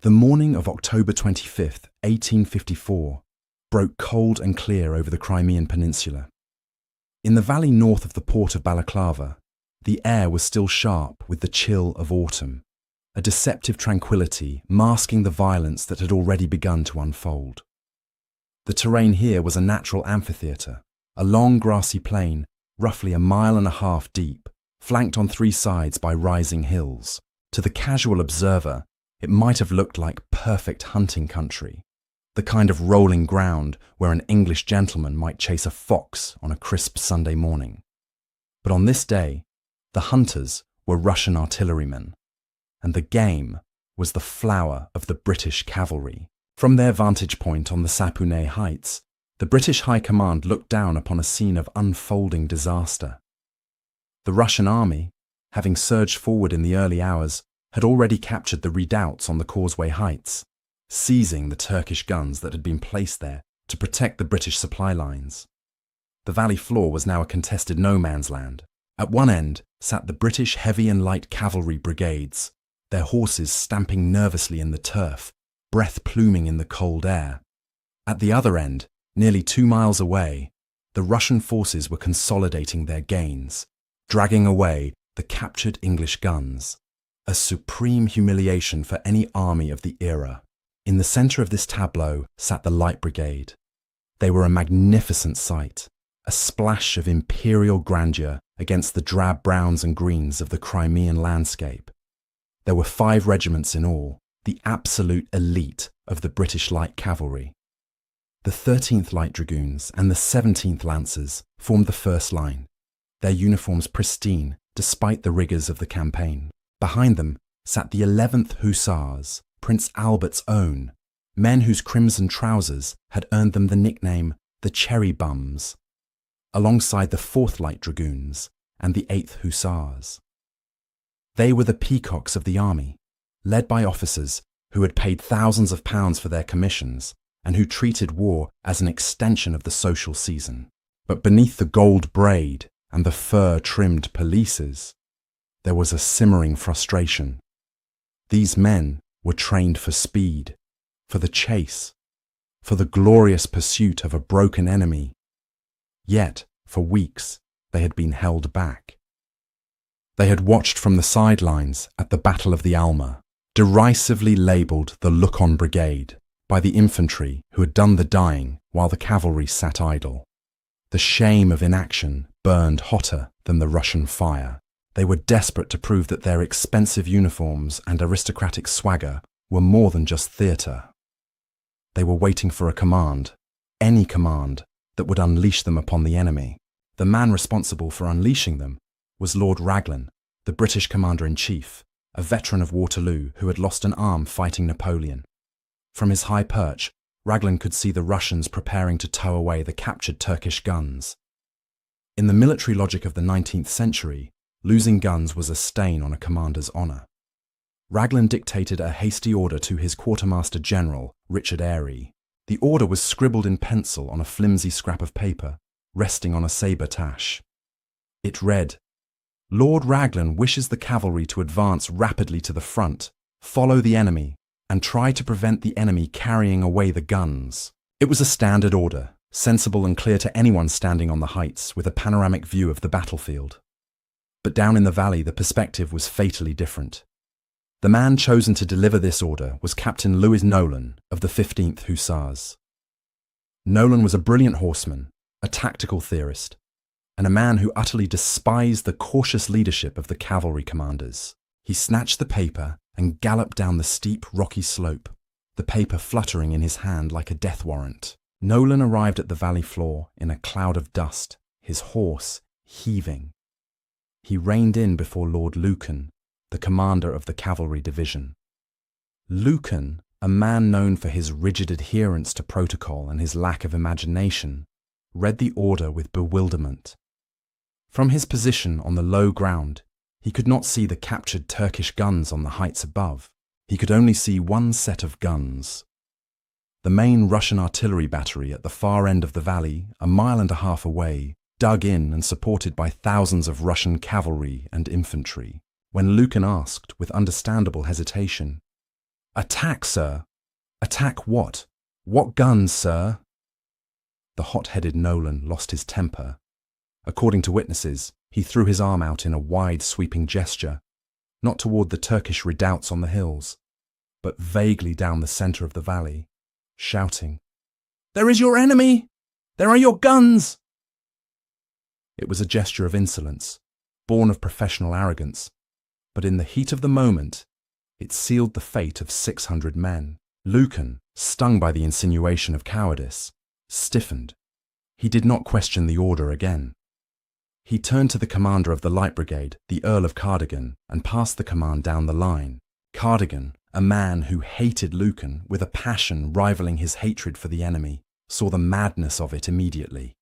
The morning of October 25th, 1854, broke cold and clear over the Crimean Peninsula. In the valley north of the port of Balaclava, the air was still sharp with the chill of autumn, a deceptive tranquility masking the violence that had already begun to unfold. The terrain here was a natural amphitheatre, a long grassy plain, roughly 1.5 miles deep, flanked on 3 sides by rising hills. To the casual observer, it might have looked like perfect hunting country, the kind of rolling ground where an English gentleman might chase a fox on a crisp Sunday morning. But on this day, the hunters were Russian artillerymen, and the game was the flower of the British cavalry. From their vantage point on the Sapunay Heights, the British High Command looked down upon a scene of unfolding disaster. The Russian army, having surged forward in the early hours, had already captured the redoubts on the Causeway Heights, seizing the Turkish guns that had been placed there to protect the British supply lines. The valley floor was now a contested no-man's land. At one end sat the British heavy and light cavalry brigades, their horses stamping nervously in the turf, breath pluming in the cold air. At the other end, nearly 2 miles away, the Russian forces were consolidating their gains, dragging away the captured English guns. A supreme humiliation for any army of the era. In the centre of this tableau sat the Light Brigade. They were a magnificent sight, a splash of imperial grandeur against the drab browns and greens of the Crimean landscape. There were 5 regiments in all, the absolute elite of the British Light Cavalry. The 13th Light Dragoons and the 17th Lancers formed the first line, their uniforms pristine despite the rigours of the campaign. Behind them sat the 11th Hussars, Prince Albert's own, men whose crimson trousers had earned them the nickname the Cherry Bums, alongside the 4th Light Dragoons and the 8th Hussars. They were the peacocks of the army, led by officers who had paid thousands of pounds for their commissions and who treated war as an extension of the social season. But beneath the gold braid and the fur-trimmed pelisses, there was a simmering frustration. These men were trained for speed, for the chase, for the glorious pursuit of a broken enemy. Yet, for weeks, they had been held back. They had watched from the sidelines at the Battle of the Alma, derisively labelled the Look-On Brigade by the infantry who had done the dying while the cavalry sat idle. The shame of inaction burned hotter than the Russian fire. They were desperate to prove that their expensive uniforms and aristocratic swagger were more than just theatre. They were waiting for a command, any command, that would unleash them upon the enemy. The man responsible for unleashing them was Lord Raglan, the British Commander-in-Chief, a veteran of Waterloo who had lost an arm fighting Napoleon. From his high perch, Raglan could see the Russians preparing to tow away the captured Turkish guns. In the military logic of the 19th century, losing guns was a stain on a commander's honour. Raglan dictated a hasty order to his Quartermaster General, Richard Airey. The order was scribbled in pencil on a flimsy scrap of paper, resting on a sabre tache. It read, "Lord Raglan wishes the cavalry to advance rapidly to the front, follow the enemy, and try to prevent the enemy carrying away the guns." It was a standard order, sensible and clear to anyone standing on the heights with a panoramic view of the battlefield. But down in the valley, the perspective was fatally different. The man chosen to deliver this order was Captain Louis Nolan of the 15th Hussars. Nolan was a brilliant horseman, a tactical theorist, and a man who utterly despised the cautious leadership of the cavalry commanders. He snatched the paper and galloped down the steep, rocky slope, the paper fluttering in his hand like a death warrant. Nolan arrived at the valley floor in a cloud of dust, his horse heaving. He reined in before Lord Lucan, the commander of the cavalry division. Lucan, a man known for his rigid adherence to protocol and his lack of imagination, read the order with bewilderment. From his position on the low ground, he could not see the captured Turkish guns on the heights above. He could only see one set of guns. The main Russian artillery battery at the far end of the valley, 1.5 miles away, dug in and supported by thousands of Russian cavalry and infantry. When Lucan asked, with understandable hesitation, "Attack, sir!" "Attack what? What guns, sir?" The hot-headed Nolan lost his temper. According to witnesses, he threw his arm out in a wide, sweeping gesture, not toward the Turkish redoubts on the hills, but vaguely down the center of the valley, shouting, "There is your enemy! There are your guns!" It was a gesture of insolence, born of professional arrogance, but in the heat of the moment, it sealed the fate of 600 men. Lucan, stung by the insinuation of cowardice, stiffened. He did not question the order again. He turned to the commander of the Light Brigade, the Earl of Cardigan, and passed the command down the line. Cardigan, a man who hated Lucan with a passion rivaling his hatred for the enemy, saw the madness of it immediately.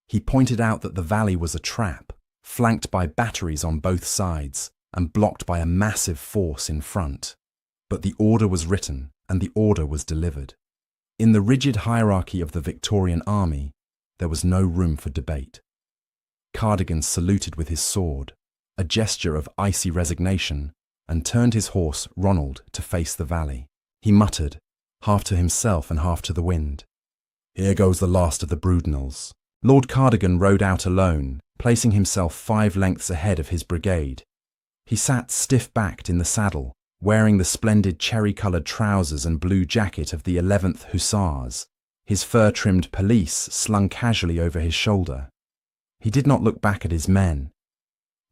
He pointed out that the valley was a trap, flanked by batteries on both sides and blocked by a massive force in front. But the order was written, and the order was delivered. In the rigid hierarchy of the Victorian army, there was no room for debate. Cardigan saluted with his sword, a gesture of icy resignation, and turned his horse, Ronald, to face the valley. He muttered, half to himself and half to the wind, "Here goes the last of the Brudenells." Lord Cardigan rode out alone, placing himself 5 lengths ahead of his brigade. He sat stiff-backed in the saddle, wearing the splendid cherry-coloured trousers and blue jacket of the 11th Hussars, his fur-trimmed pelisse slung casually over his shoulder. He did not look back at his men.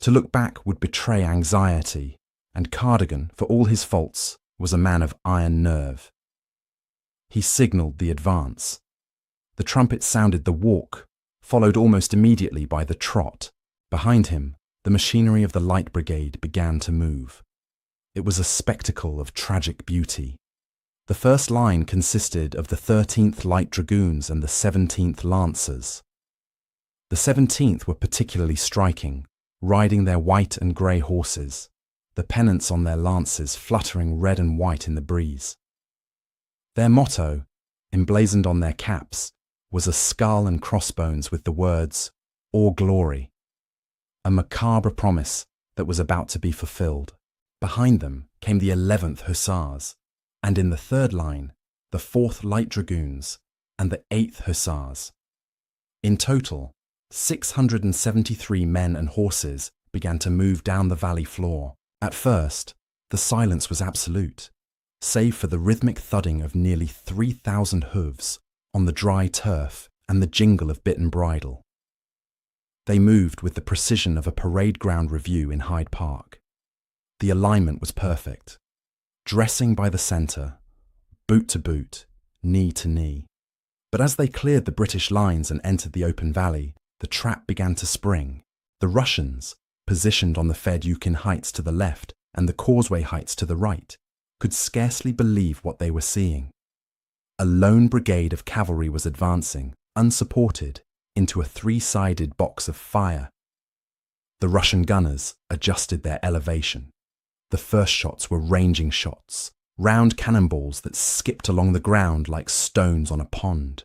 To look back would betray anxiety, and Cardigan, for all his faults, was a man of iron nerve. He signalled the advance. The trumpet sounded the walk, followed almost immediately by the trot. Behind him, the machinery of the Light Brigade began to move. It was a spectacle of tragic beauty. The first line consisted of the 13th Light Dragoons and the 17th Lancers. The 17th were particularly striking, riding their white and grey horses, the pennants on their lances fluttering red and white in the breeze. Their motto, emblazoned on their caps, was a skull and crossbones with the words, "All Glory," a macabre promise that was about to be fulfilled. Behind them came the 11th Hussars, and in the third line, the 4th Light Dragoons and the 8th Hussars. In total, 673 men and horses began to move down the valley floor. At first, the silence was absolute, save for the rhythmic thudding of nearly 3,000 hooves on the dry turf and the jingle of bit and bridle. They moved with the precision of a parade ground review in Hyde Park. The alignment was perfect. Dressing by the centre, boot to boot, knee to knee. But as they cleared the British lines and entered the open valley, the trap began to spring. The Russians, positioned on the Fedyukin Heights to the left and the Causeway Heights to the right, could scarcely believe what they were seeing. A lone brigade of cavalry was advancing, unsupported, into a 3-sided box of fire. The Russian gunners adjusted their elevation. The first shots were ranging shots, round cannonballs that skipped along the ground like stones on a pond.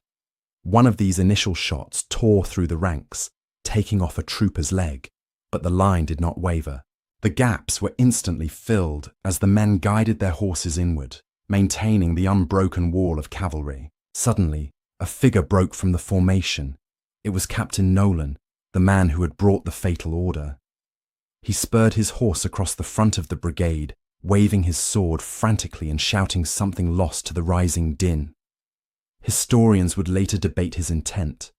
One of these initial shots tore through the ranks, taking off a trooper's leg, but the line did not waver. The gaps were instantly filled as the men guided their horses inward, maintaining the unbroken wall of cavalry. Suddenly, a figure broke from the formation. It was Captain Nolan, the man who had brought the fatal order. He spurred his horse across the front of the brigade, waving his sword frantically and shouting something lost to the rising din. Historians would later debate his intent.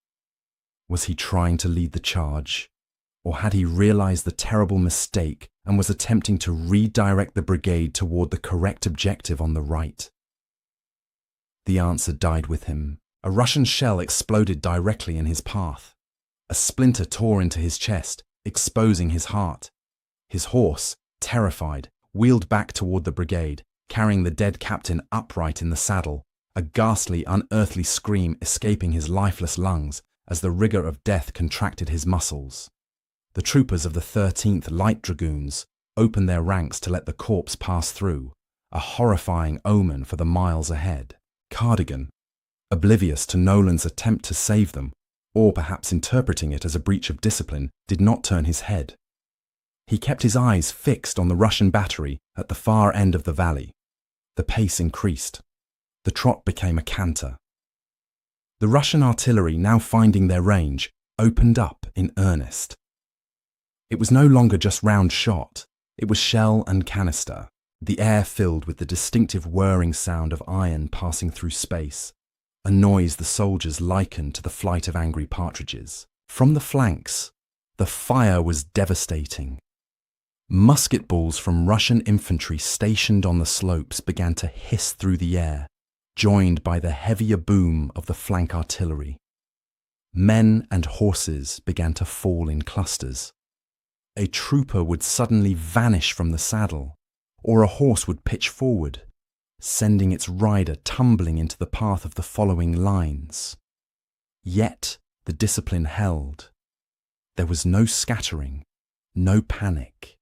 Was he trying to lead the charge? Or had he realized the terrible mistake and was attempting to redirect the brigade toward the correct objective on the right? The answer died with him. A Russian shell exploded directly in his path. A splinter tore into his chest, exposing his heart. His horse, terrified, wheeled back toward the brigade, carrying the dead captain upright in the saddle, a ghastly, unearthly scream escaping his lifeless lungs as the rigour of death contracted his muscles. The troopers of the 13th Light Dragoons opened their ranks to let the corpse pass through, a horrifying omen for the miles ahead. Cardigan, oblivious to Nolan's attempt to save them, or perhaps interpreting it as a breach of discipline, did not turn his head. He kept his eyes fixed on the Russian battery at the far end of the valley. The pace increased. The trot became a canter. The Russian artillery, now finding their range, opened up in earnest. It was no longer just round shot. It was shell and canister, the air filled with the distinctive whirring sound of iron passing through space, a noise the soldiers likened to the flight of angry partridges. From the flanks, the fire was devastating. Musket balls from Russian infantry stationed on the slopes began to hiss through the air, joined by the heavier boom of the flank artillery. Men and horses began to fall in clusters. A trooper would suddenly vanish from the saddle, or a horse would pitch forward, sending its rider tumbling into the path of the following lines. Yet the discipline held. There was no scattering, no panic.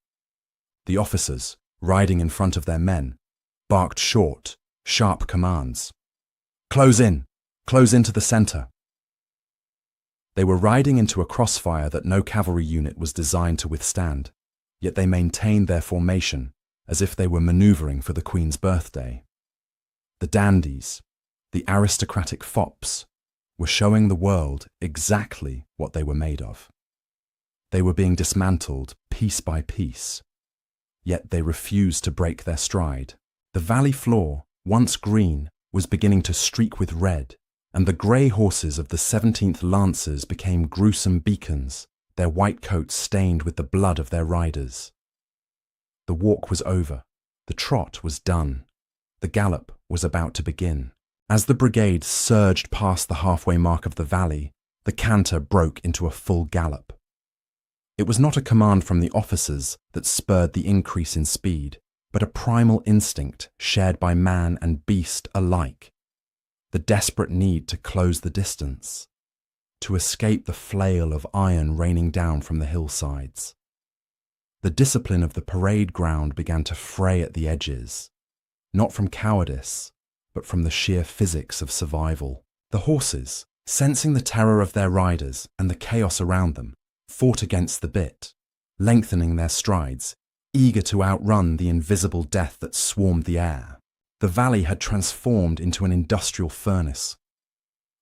The officers, riding in front of their men, barked short, sharp commands. Close into the centre. They were riding into a crossfire that no cavalry unit was designed to withstand, yet they maintained their formation as if they were manoeuvring for the Queen's birthday. The dandies, the aristocratic fops, were showing the world exactly what they were made of. They were being dismantled piece by piece, yet they refused to break their stride. The valley floor, once green, was beginning to streak with red, and the grey horses of the 17th Lancers became gruesome beacons, their white coats stained with the blood of their riders. The walk was over. The trot was done. The gallop was about to begin. As the brigade surged past the halfway mark of the valley, the canter broke into a full gallop. It was not a command from the officers that spurred the increase in speed, but a primal instinct shared by man and beast alike. The desperate need to close the distance, to escape the flail of iron raining down from the hillsides. The discipline of the parade ground began to fray at the edges, not from cowardice, but from the sheer physics of survival. The horses, sensing the terror of their riders and the chaos around them, fought against the bit, lengthening their strides, eager to outrun the invisible death that swarmed the air. The valley had transformed into an industrial furnace.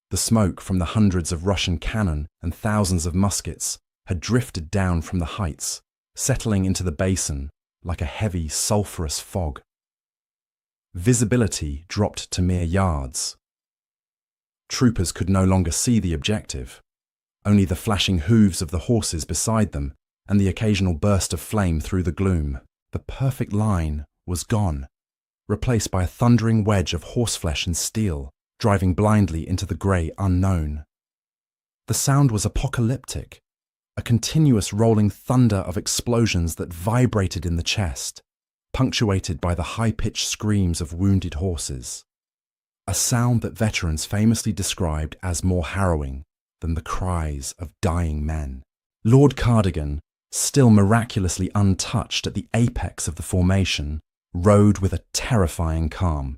The smoke from the hundreds of Russian cannon and thousands of muskets had drifted down from the heights, settling into the basin like a heavy, sulphurous fog. Visibility dropped to mere yards. Troopers could no longer see the objective, only the flashing hooves of the horses beside them and the occasional burst of flame through the gloom. The perfect line was gone, replaced by a thundering wedge of horseflesh and steel, driving blindly into the grey unknown. The sound was apocalyptic, a continuous rolling thunder of explosions that vibrated in the chest, punctuated by the high-pitched screams of wounded horses. A sound that veterans famously described as more harrowing than the cries of dying men. Lord Cardigan, still miraculously untouched at the apex of the formation, rode with a terrifying calm.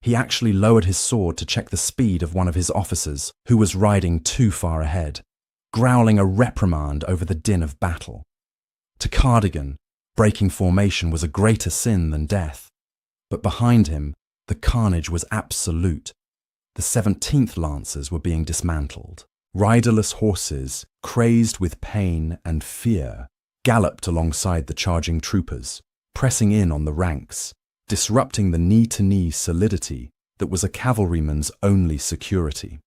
He actually lowered his sword to check the speed of one of his officers, who was riding too far ahead, growling a reprimand over the din of battle. To Cardigan, breaking formation was a greater sin than death, but behind him, the carnage was absolute. The 17th Lancers were being dismantled. Riderless horses, crazed with pain and fear, galloped alongside the charging troopers, pressing in on the ranks, disrupting the knee-to-knee solidity that was a cavalryman's only security.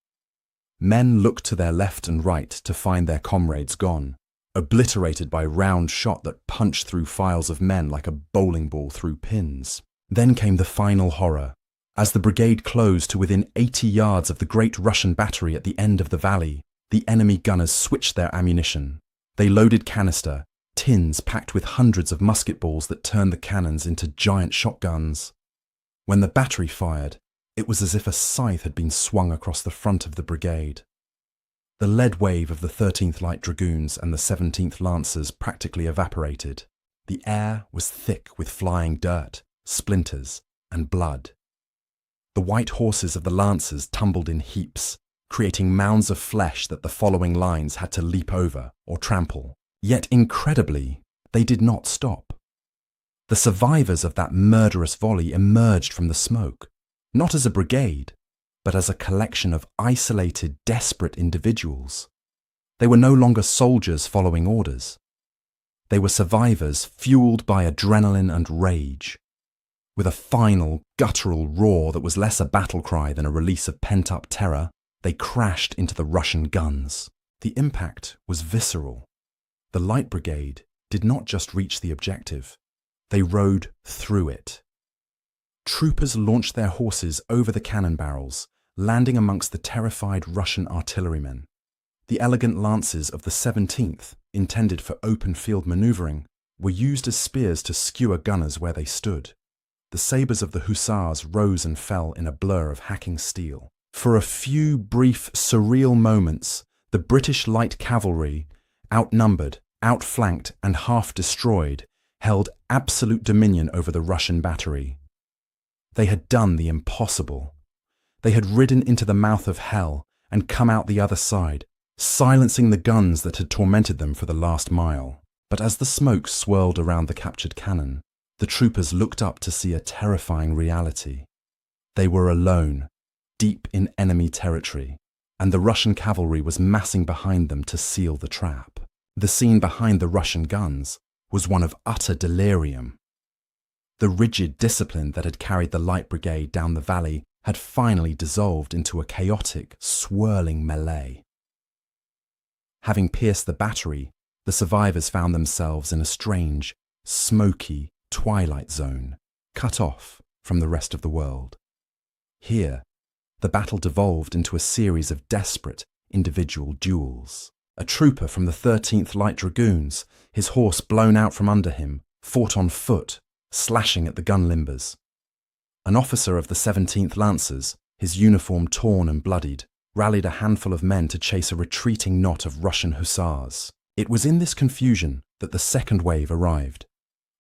Men looked to their left and right to find their comrades gone, obliterated by round shot that punched through files of men like a bowling ball through pins. Then came the final horror. As the brigade closed to within 80 yards of the great Russian battery at the end of the valley, the enemy gunners switched their ammunition. They loaded canister, tins packed with hundreds of musket balls that turned the cannons into giant shotguns. When the battery fired, it was as if a scythe had been swung across the front of the brigade. The lead wave of the 13th Light Dragoons and the 17th Lancers practically evaporated. The air was thick with flying dirt, splinters, and blood. The white horses of the Lancers tumbled in heaps, creating mounds of flesh that the following lines had to leap over or trample. Yet incredibly, they did not stop. The survivors of that murderous volley emerged from the smoke, not as a brigade, but as a collection of isolated, desperate individuals. They were no longer soldiers following orders. They were survivors fueled by adrenaline and rage. With a final, guttural roar that was less a battle cry than a release of pent-up terror, they crashed into the Russian guns. The impact was visceral. The Light Brigade did not just reach the objective, they rode through it. Troopers launched their horses over the cannon barrels, landing amongst the terrified Russian artillerymen. The elegant lances of the 17th, intended for open field maneuvering, were used as spears to skewer gunners where they stood. The sabres of the hussars rose and fell in a blur of hacking steel. For a few brief, surreal moments, the British light cavalry, outnumbered, outflanked, and half destroyed, held absolute dominion over the Russian battery. They had done the impossible. They had ridden into the mouth of hell and come out the other side, silencing the guns that had tormented them for the last mile. But as the smoke swirled around the captured cannon, the troopers looked up to see a terrifying reality. They were alone, deep in enemy territory, and the Russian cavalry was massing behind them to seal the trap. The scene behind the Russian guns was one of utter delirium. The rigid discipline that had carried the Light Brigade down the valley had finally dissolved into a chaotic, swirling melee. Having pierced the battery, the survivors found themselves in a strange, smoky twilight zone, cut off from the rest of the world. Here, the battle devolved into a series of desperate individual duels. A trooper from the 13th Light Dragoons, his horse blown out from under him, fought on foot, slashing at the gun limbers. An officer of the 17th Lancers, his uniform torn and bloodied, rallied a handful of men to chase a retreating knot of Russian hussars. It was in this confusion that the second wave arrived.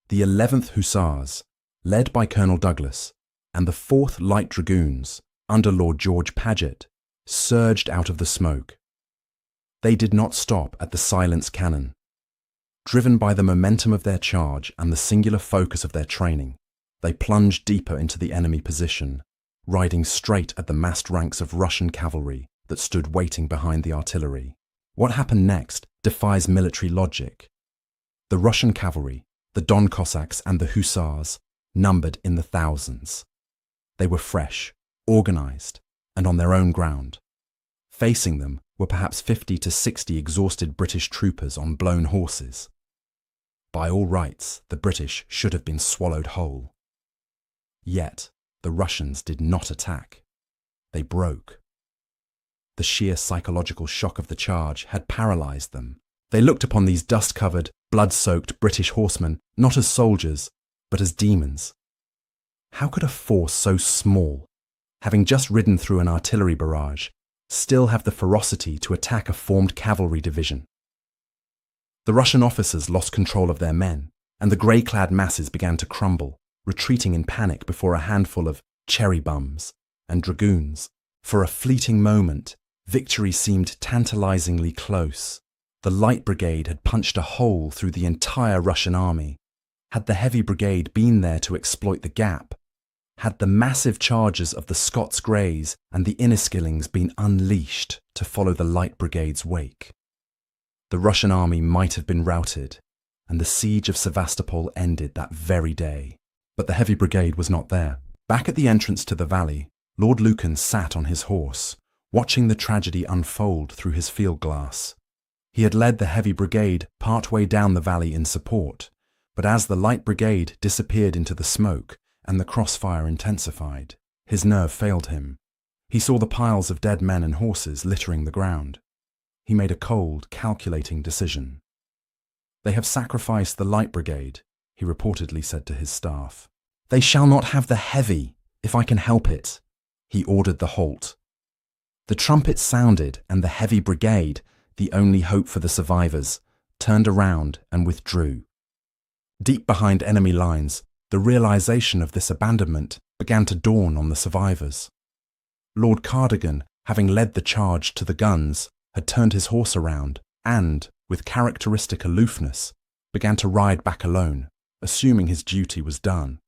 The 11th Hussars, led by Colonel Douglas, and the 4th Light Dragoons, under Lord George Paget, surged out of the smoke. They did not stop at the silenced cannon. Driven by the momentum of their charge and the singular focus of their training, they plunged deeper into the enemy position, riding straight at the massed ranks of Russian cavalry that stood waiting behind the artillery. What happened next defies military logic. The Russian cavalry, the Don Cossacks and the Hussars, numbered in the thousands. They were fresh, organised, and on their own ground. Facing them were perhaps 50 to 60 exhausted British troopers on blown horses. By all rights, the British should have been swallowed whole. Yet, the Russians did not attack. They broke. The sheer psychological shock of the charge had paralysed them. They looked upon these dust-covered, blood-soaked British horsemen not as soldiers, but as demons. How could a force so small, having just ridden through an artillery barrage, still have the ferocity to attack a formed cavalry division? The Russian officers lost control of their men, and the grey-clad masses began to crumble, retreating in panic before a handful of cherry bums and dragoons. For a fleeting moment, victory seemed tantalizingly close. The Light Brigade had punched a hole through the entire Russian army. Had the Heavy Brigade been there to exploit the gap? Had the massive charges of the Scots Greys and the Inniskillings been unleashed to follow the Light Brigade's wake? The Russian army might have been routed, and the siege of Sevastopol ended that very day. But the Heavy Brigade was not there. Back at the entrance to the valley, Lord Lucan sat on his horse, watching the tragedy unfold through his field glass. He had led the Heavy Brigade part-way down the valley in support, but as the Light Brigade disappeared into the smoke and the crossfire intensified, his nerve failed him. He saw the piles of dead men and horses littering the ground. He made a cold, calculating decision. "They have sacrificed the Light Brigade," he reportedly said to his staff. "They shall not have the Heavy, if I can help it." He ordered the halt. The trumpet sounded, and the Heavy Brigade, the only hope for the survivors, turned around and withdrew. Deep behind enemy lines, the realization of this abandonment began to dawn on the survivors. Lord Cardigan, having led the charge to the guns, had turned his horse around and, with characteristic aloofness, began to ride back alone. assuming his duty was done.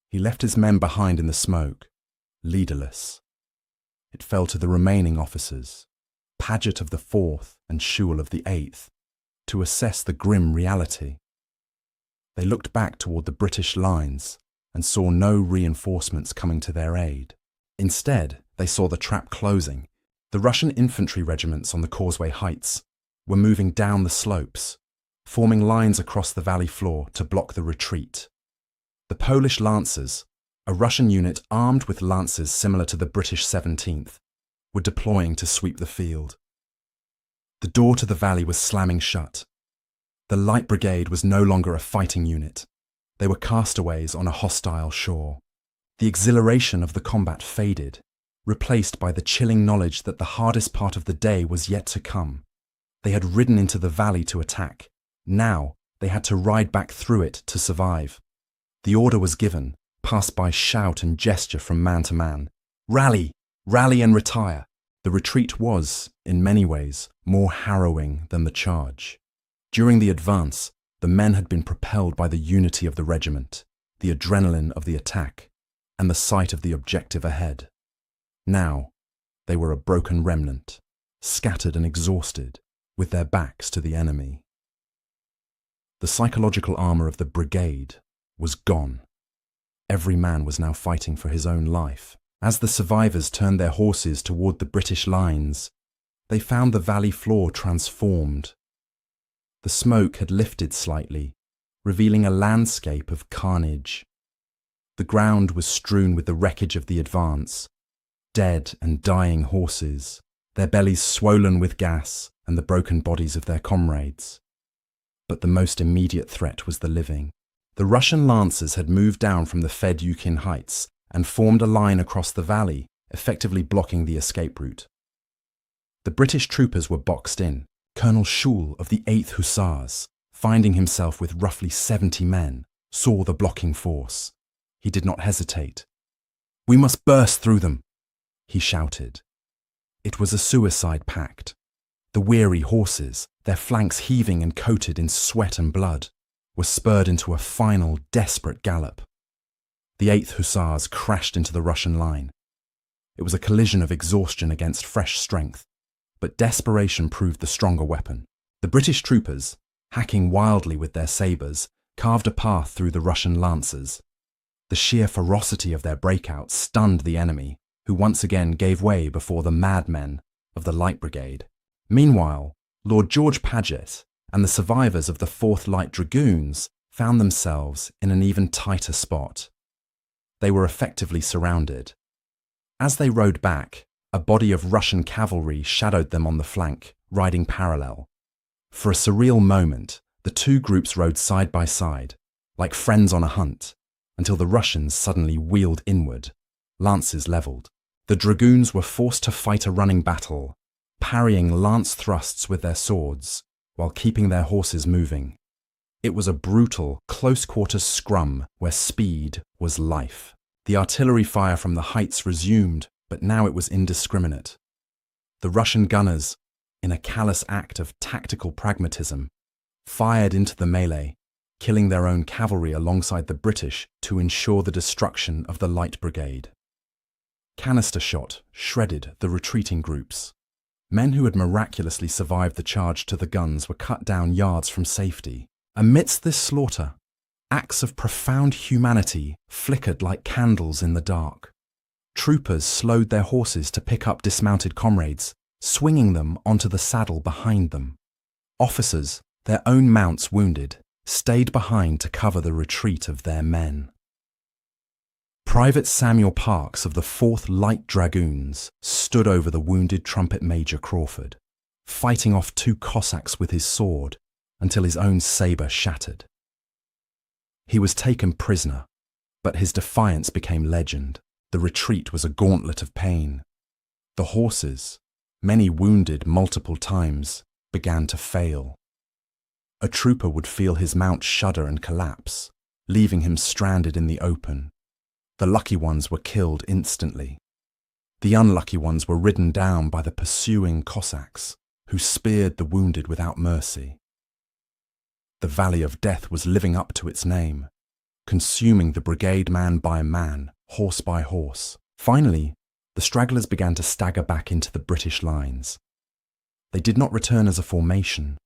He left his men behind in the smoke, leaderless. It fell to the remaining officers, Paget of the 4th and Schewel of the 8th, to assess the grim reality. They looked back toward the British lines and saw no reinforcements coming to their aid. Instead, they saw the trap closing. The Russian infantry regiments on the Causeway Heights were moving down the slopes, forming lines across the valley floor to block the retreat. The Polish Lancers, a Russian unit armed with lances similar to the British 17th, were deploying to sweep the field. The door to the valley was slamming shut. The Light Brigade was no longer a fighting unit. They were castaways on a hostile shore. The exhilaration of the combat faded, replaced by the chilling knowledge that the hardest part of the day was yet to come. They had ridden into the valley to attack. Now they had to ride back through it to survive. The order was given, passed by shout and gesture from man to man. Rally! Rally and retire! The retreat was, in many ways, more harrowing than the charge. During the advance, the men had been propelled by the unity of the regiment, the adrenaline of the attack, and the sight of the objective ahead. Now, they were a broken remnant, scattered and exhausted, with their backs to the enemy. The psychological armour of the brigade was gone. Every man was now fighting for his own life. As the survivors turned their horses toward the British lines, they found the valley floor transformed. The smoke had lifted slightly, revealing a landscape of carnage. The ground was strewn with the wreckage of the advance, dead and dying horses, their bellies swollen with gas, and the broken bodies of their comrades. But the most immediate threat was the living. The Russian lancers had moved down from the Fedyukin Heights and formed a line across the valley, effectively blocking the escape route. The British troopers were boxed in. Colonel Schewel of the 8th Hussars, finding himself with roughly 70 men, saw the blocking force. He did not hesitate. "We must burst through them," he shouted. It was a suicide pact. The weary horses, their flanks heaving and coated in sweat and blood, were spurred into a final, desperate gallop. The 8th Hussars crashed into the Russian line. It was a collision of exhaustion against fresh strength, but desperation proved the stronger weapon. The British troopers, hacking wildly with their sabres, carved a path through the Russian lancers. The sheer ferocity of their breakout stunned the enemy, who once again gave way before the madmen of the Light Brigade. Meanwhile, Lord George Paget and the survivors of the 4th Light Dragoons found themselves in an even tighter spot. They were effectively surrounded. As they rode back, a body of Russian cavalry shadowed them on the flank, riding parallel. For a surreal moment, the two groups rode side by side, like friends on a hunt, until the Russians suddenly wheeled inward, lances levelled. The dragoons were forced to fight a running battle, parrying lance thrusts with their swords, while keeping their horses moving. It was a brutal, close-quarters scrum where speed was life. The artillery fire from the heights resumed, but now it was indiscriminate. The Russian gunners, in a callous act of tactical pragmatism, fired into the melee, killing their own cavalry alongside the British to ensure the destruction of the Light Brigade. Canister shot shredded the retreating groups. Men who had miraculously survived the charge to the guns were cut down yards from safety. Amidst this slaughter, acts of profound humanity flickered like candles in the dark. Troopers slowed their horses to pick up dismounted comrades, swinging them onto the saddle behind them. Officers, their own mounts wounded, stayed behind to cover the retreat of their men. Private Samuel Parks of the 4th Light Dragoons stood over the wounded Trumpet Major Crawford, fighting off 2 Cossacks with his sword until his own sabre shattered. He was taken prisoner, but his defiance became legend. The retreat was a gauntlet of pain. The horses, many wounded multiple times, began to fail. A trooper would feel his mount shudder and collapse, leaving him stranded in the open. The lucky ones were killed instantly. The unlucky ones were ridden down by the pursuing Cossacks, who speared the wounded without mercy. The Valley of Death was living up to its name, consuming the brigade man by man, horse by horse. Finally, the stragglers began to stagger back into the British lines. They did not return as a formation.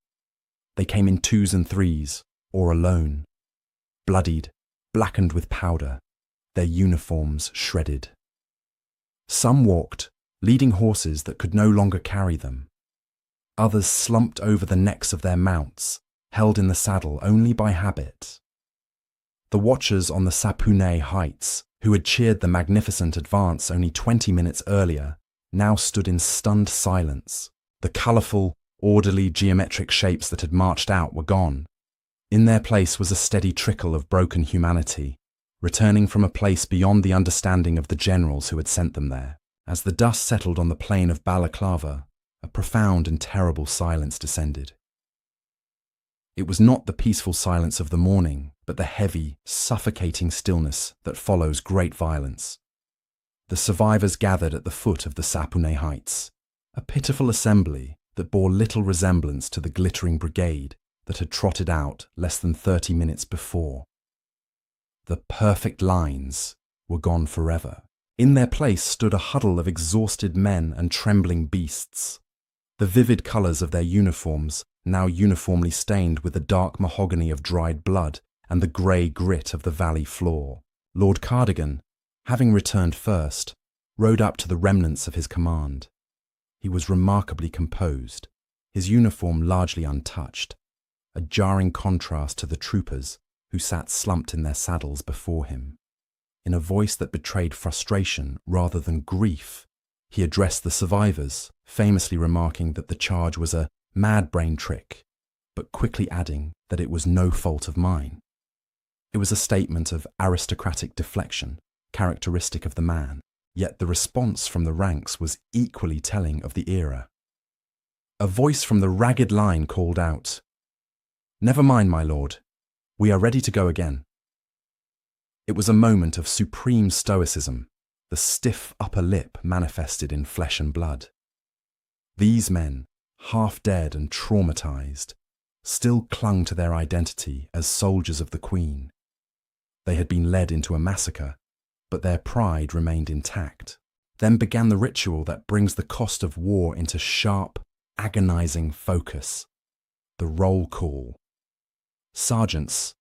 They came in twos and threes, or alone, bloodied, blackened with powder, their uniforms shredded. Some walked, leading horses that could no longer carry them. Others slumped over the necks of their mounts, held in the saddle only by habit. The watchers on the Sapune heights, who had cheered the magnificent advance only 20 minutes earlier, now stood in stunned silence. The colourful, orderly geometric shapes that had marched out were gone. In their place was a steady trickle of broken humanity, returning from a place beyond the understanding of the generals who had sent them there. As the dust settled on the plain of Balaclava, a profound and terrible silence descended. It was not the peaceful silence of the morning, but the heavy, suffocating stillness that follows great violence. The survivors gathered at the foot of the Sapune heights, a pitiful assembly that bore little resemblance to the glittering brigade that had trotted out less than 30 minutes before. The perfect lines were gone forever. In their place stood a huddle of exhausted men and trembling beasts. The vivid colours of their uniforms, now uniformly stained with the dark mahogany of dried blood and the grey grit of the valley floor. Lord Cardigan, having returned first, rode up to the remnants of his command. He was remarkably composed, his uniform largely untouched, a jarring contrast to the troopers who sat slumped in their saddles before him. In a voice that betrayed frustration rather than grief, he addressed the survivors, famously remarking that the charge was a mad brain trick, but quickly adding that it was no fault of mine. It was a statement of aristocratic deflection, characteristic of the man, yet the response from the ranks was equally telling of the era. A voice from the ragged line called out, "Never mind, my lord. We are ready to go again." It was a moment of supreme stoicism, the stiff upper lip manifested in flesh and blood. These men, half dead and traumatized, still clung to their identity as soldiers of the Queen. They had been led into a massacre, but their pride remained intact. Then began the ritual that brings the cost of war into sharp, agonizing focus, the roll call. Sergeants,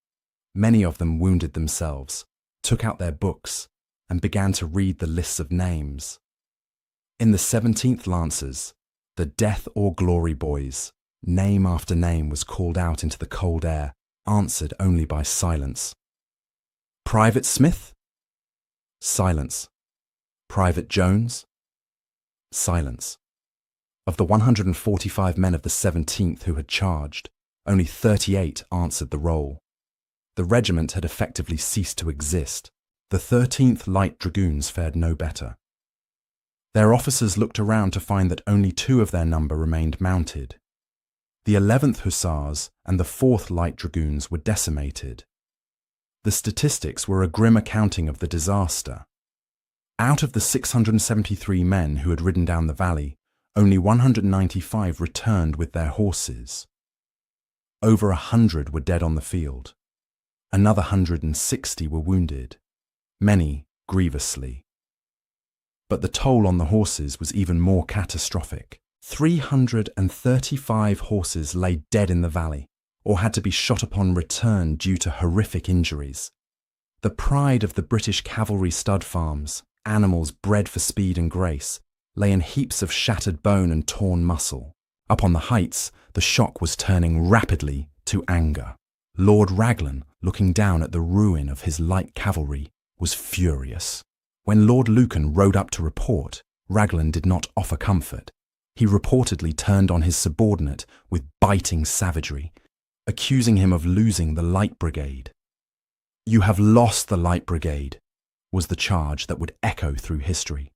many of them wounded themselves, took out their books and began to read the lists of names. In the 17th Lancers, the Death or Glory boys, name after name was called out into the cold air, answered only by silence. Private Smith? Silence. Private Jones? Silence. Of the 145 men of the 17th who had charged, only 38 answered the roll. The regiment had effectively ceased to exist. The 13th Light Dragoons fared no better. Their officers looked around to find that only 2 of their number remained mounted. The 11th Hussars and the 4th Light Dragoons were decimated. The statistics were a grim accounting of the disaster. Out of the 673 men who had ridden down the valley, only 195 returned with their horses. Over 100 were dead on the field. Another 160 were wounded, many grievously. But the toll on the horses was even more catastrophic. 335 horses lay dead in the valley, or had to be shot upon return due to horrific injuries. The pride of the British cavalry stud farms, animals bred for speed and grace, lay in heaps of shattered bone and torn muscle. Up on the heights, the shock was turning rapidly to anger. Lord Raglan, looking down at the ruin of his light cavalry, was furious. When Lord Lucan rode up to report, Raglan did not offer comfort. He reportedly turned on his subordinate with biting savagery, accusing him of losing the Light Brigade. "You have lost the Light Brigade," was the charge that would echo through history.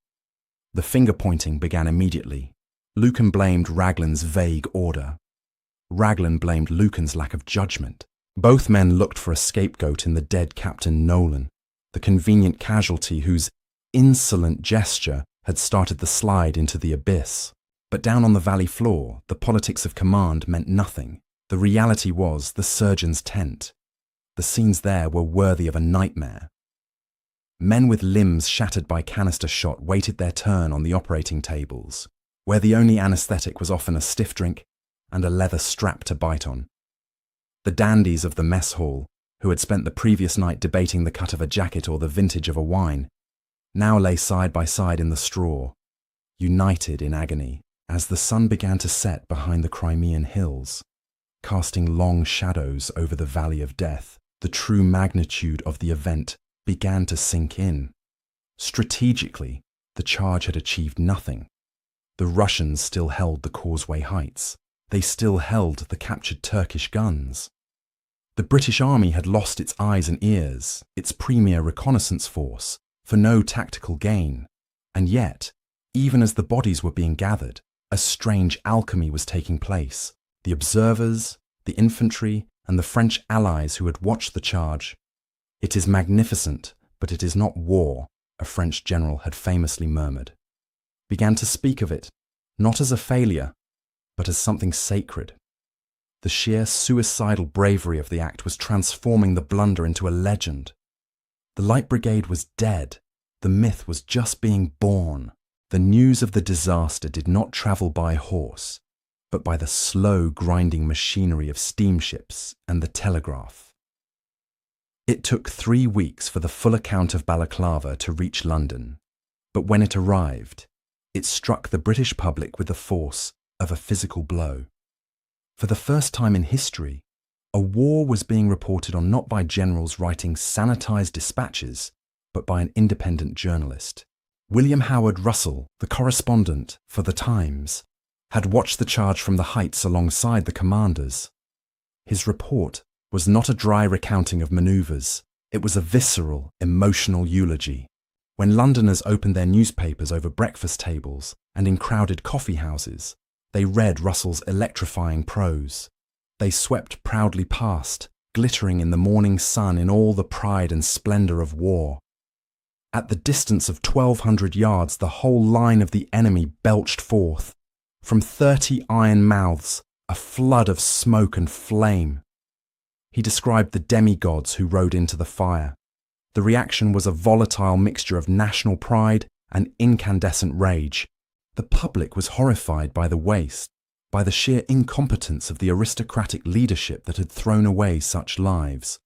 The finger-pointing began immediately. Lucan blamed Raglan's vague order. Raglan blamed Lucan's lack of judgment. Both men looked for a scapegoat in the dead Captain Nolan, the convenient casualty whose insolent gesture had started the slide into the abyss. But down on the valley floor, the politics of command meant nothing. The reality was the surgeon's tent. The scenes there were worthy of a nightmare. Men with limbs shattered by canister shot waited their turn on the operating tables, where the only anaesthetic was often a stiff drink and a leather strap to bite on. The dandies of the mess hall, who had spent the previous night debating the cut of a jacket or the vintage of a wine, now lay side by side in the straw, united in agony, as the sun began to set behind the Crimean hills, casting long shadows over the valley of death. The true magnitude of the event began to sink in. Strategically, the charge had achieved nothing. The Russians still held the causeway heights. They still held the captured Turkish guns. The British Army had lost its eyes and ears, its premier reconnaissance force, for no tactical gain. And yet, even as the bodies were being gathered, a strange alchemy was taking place. The observers, the infantry, and the French allies who had watched the charge. "It is magnificent, but it is not war," a French general had famously murmured, began to speak of it, not as a failure, but as something sacred. The sheer suicidal bravery of the act was transforming the blunder into a legend. The Light Brigade was dead. The myth was just being born. The news of the disaster did not travel by horse, but by the slow grinding machinery of steamships and the telegraph. It took 3 weeks for the full account of Balaclava to reach London, but when it arrived, it struck the British public with the force of a physical blow. For the first time in history, a war was being reported on not by generals writing sanitized dispatches, but by an independent journalist. William Howard Russell, the correspondent for The Times, had watched the charge from the heights alongside the commanders. His report was not a dry recounting of manoeuvres. It was a visceral, emotional eulogy. When Londoners opened their newspapers over breakfast tables and in crowded coffee houses, they read Russell's electrifying prose. They swept proudly past, glittering in the morning sun in all the pride and splendour of war. At the distance of 1,200 yards, the whole line of the enemy belched forth. From 30 iron mouths, a flood of smoke and flame. He described the demigods who rode into the fire. The reaction was a volatile mixture of national pride and incandescent rage. The public was horrified by the waste, by the sheer incompetence of the aristocratic leadership that had thrown away such lives.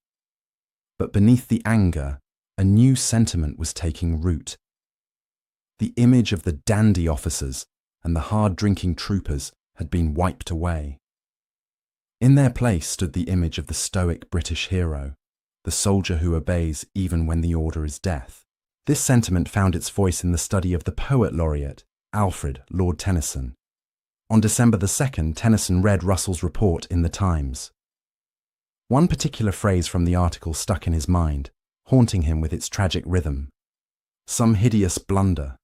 But beneath the anger, a new sentiment was taking root. The image of the dandy officers and the hard-drinking troopers had been wiped away. In their place stood the image of the stoic British hero, the soldier who obeys even when the order is death. This sentiment found its voice in the study of the poet laureate, Alfred, Lord Tennyson. On December the 2nd, Tennyson read Russell's report in The Times. One particular phrase from the article stuck in his mind, haunting him with its tragic rhythm. Some hideous blunder.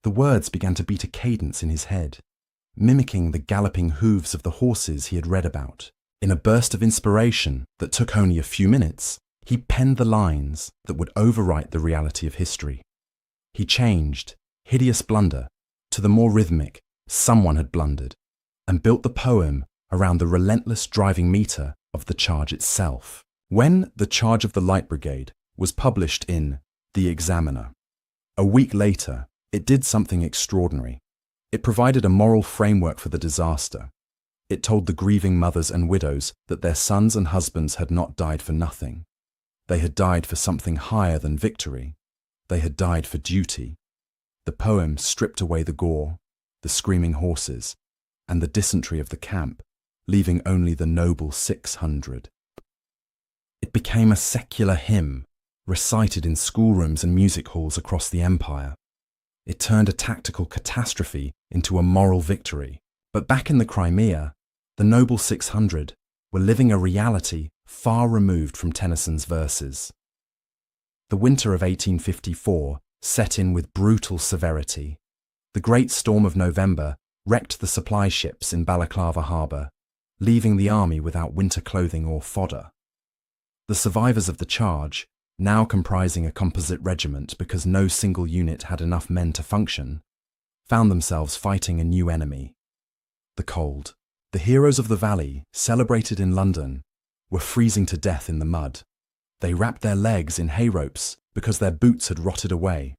The words began to beat a cadence in his head, mimicking the galloping hooves of the horses he had read about. In a burst of inspiration that took only a few minutes, he penned the lines that would overwrite the reality of history. He changed hideous blunder to the more rhythmic someone had blundered, and built the poem around the relentless driving meter of the charge itself. When The Charge of the Light Brigade was published in The Examiner, a week later, it did something extraordinary. It provided a moral framework for the disaster. It told the grieving mothers and widows that their sons and husbands had not died for nothing. They had died for something higher than victory. They had died for duty. The poem stripped away the gore, the screaming horses, and the dysentery of the camp, leaving only the noble 600. It became a secular hymn, recited in schoolrooms and music halls across the empire. It turned a tactical catastrophe into a moral victory. But back in the Crimea, the noble 600 were living a reality far removed from Tennyson's verses. The winter of 1854 set in with brutal severity. The great storm of November wrecked the supply ships in Balaclava harbour, leaving the army without winter clothing or fodder. The survivors of the charge, now comprising a composite regiment because no single unit had enough men to function, found themselves fighting a new enemy, the cold. The heroes of the valley, celebrated in London, were freezing to death in the mud. They wrapped their legs in hay ropes because their boots had rotted away.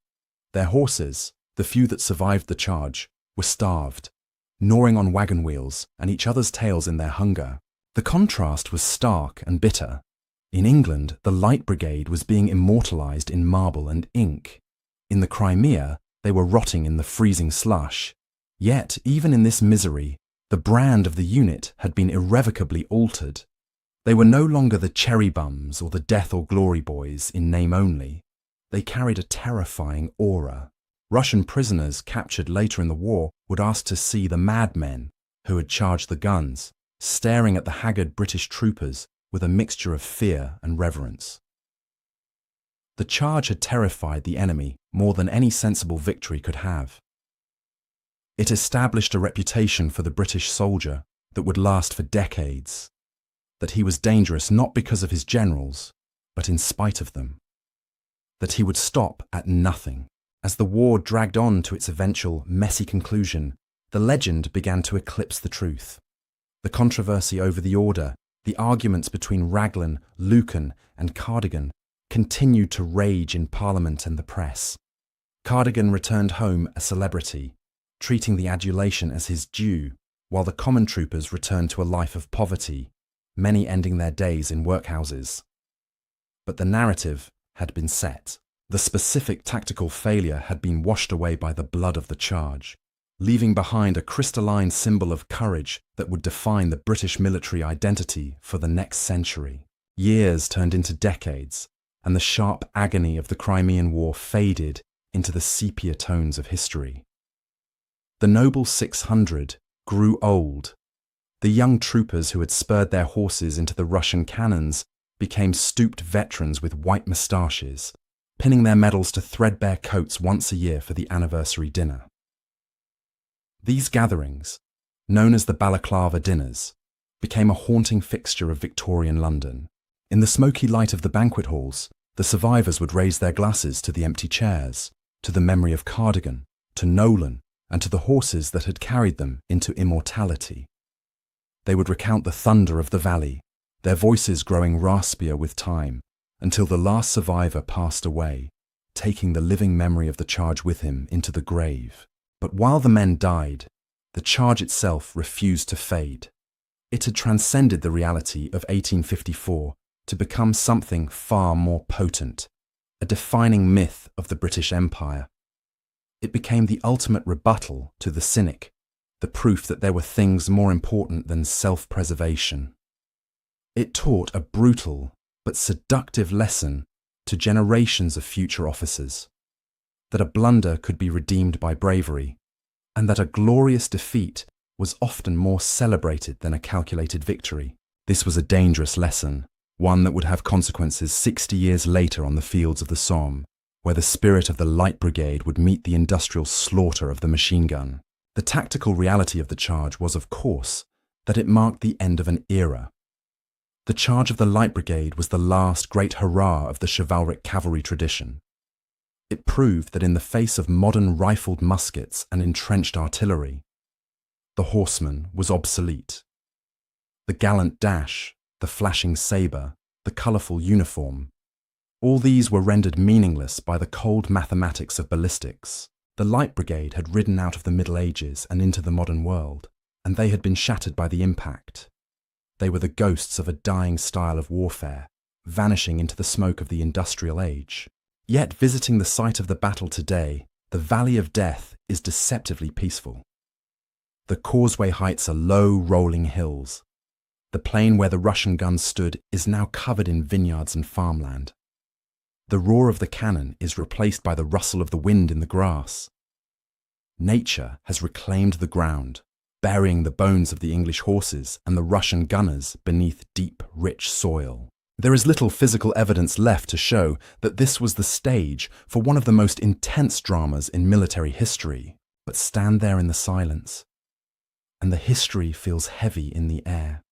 Their horses, the few that survived the charge, were starved, gnawing on wagon wheels and each other's tails in their hunger. The contrast was stark and bitter. In England, the Light Brigade was being immortalized in marble and ink. In the Crimea, they were rotting in the freezing slush. Yet, even in this misery, the brand of the unit had been irrevocably altered. They were no longer the cherry bums or the death or glory boys in name only. They carried a terrifying aura. Russian prisoners captured later in the war would ask to see the madmen who had charged the guns, staring at the haggard British troopers with a mixture of fear and reverence. The charge had terrified the enemy more than any sensible victory could have. It established a reputation for the British soldier that would last for decades, that he was dangerous not because of his generals, but in spite of them, that he would stop at nothing. As the war dragged on to its eventual messy conclusion, the legend began to eclipse the truth. The controversy over the order, the arguments between Raglan, Lucan and Cardigan continued to rage in Parliament and the press. Cardigan returned home a celebrity, treating the adulation as his due, while the common troopers returned to a life of poverty, many ending their days in workhouses. But the narrative had been set. The specific tactical failure had been washed away by the blood of the charge, leaving behind a crystalline symbol of courage that would define the British military identity for the next century. Years turned into decades, and the sharp agony of the Crimean War faded into the sepia tones of history. The noble 600 grew old. The young troopers who had spurred their horses into the Russian cannons became stooped veterans with white moustaches, pinning their medals to threadbare coats once a year for the anniversary dinner. These gatherings, known as the Balaclava dinners, became a haunting fixture of Victorian London. In the smoky light of the banquet halls, the survivors would raise their glasses to the empty chairs, to the memory of Cardigan, to Nolan, and to the horses that had carried them into immortality. They would recount the thunder of the valley, their voices growing raspier with time, until the last survivor passed away, taking the living memory of the charge with him into the grave. But while the men died, the charge itself refused to fade. It had transcended the reality of 1854 to become something far more potent, a defining myth of the British Empire. It became the ultimate rebuttal to the cynic, the proof that there were things more important than self-preservation. It taught a brutal but seductive lesson to generations of future officers, that a blunder could be redeemed by bravery, and that a glorious defeat was often more celebrated than a calculated victory. This was a dangerous lesson, one that would have consequences 60 years later on the fields of the Somme, where the spirit of the Light Brigade would meet the industrial slaughter of the machine gun. The tactical reality of the charge was, of course, that it marked the end of an era. The charge of the Light Brigade was the last great hurrah of the chivalric cavalry tradition. It proved that in the face of modern rifled muskets and entrenched artillery, the horseman was obsolete. The gallant dash, the flashing sabre, the colourful uniform, all these were rendered meaningless by the cold mathematics of ballistics. The Light Brigade had ridden out of the Middle Ages and into the modern world, and they had been shattered by the impact. They were the ghosts of a dying style of warfare, vanishing into the smoke of the industrial age. Yet visiting the site of the battle today, the Valley of Death is deceptively peaceful. The causeway heights are low, rolling hills. The plain where the Russian guns stood is now covered in vineyards and farmland. The roar of the cannon is replaced by the rustle of the wind in the grass. Nature has reclaimed the ground, burying the bones of the English horses and the Russian gunners beneath deep, rich soil. There is little physical evidence left to show that this was the stage for one of the most intense dramas in military history, but stand there in the silence, and the history feels heavy in the air.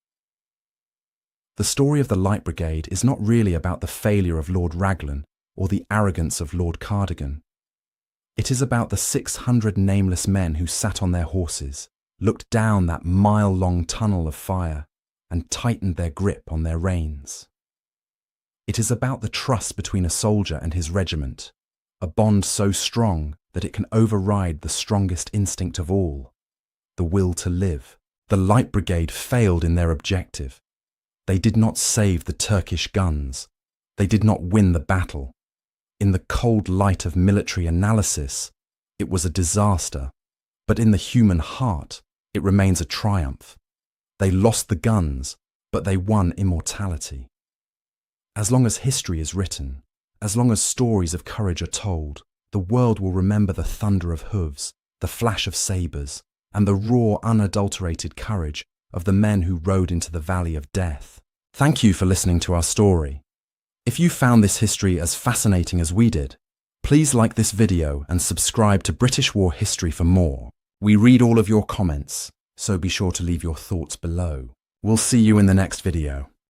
The story of the Light Brigade is not really about the failure of Lord Raglan or the arrogance of Lord Cardigan. It is about the 600 nameless men who sat on their horses, looked down that mile-long tunnel of fire and tightened their grip on their reins. It is about the trust between a soldier and his regiment, a bond so strong that it can override the strongest instinct of all, the will to live. The Light Brigade failed in their objective. They did not save the Turkish guns. They did not win the battle. In the cold light of military analysis, it was a disaster, but in the human heart, it remains a triumph. They lost the guns, but they won immortality. As long as history is written, as long as stories of courage are told, the world will remember the thunder of hooves, the flash of sabres, and the raw, unadulterated courage of the men who rode into the valley of death. Thank you for listening to our story. If you found this history as fascinating as we did, please like this video and subscribe to British War History for more. We read all of your comments, so be sure to leave your thoughts below. We'll see you in the next video.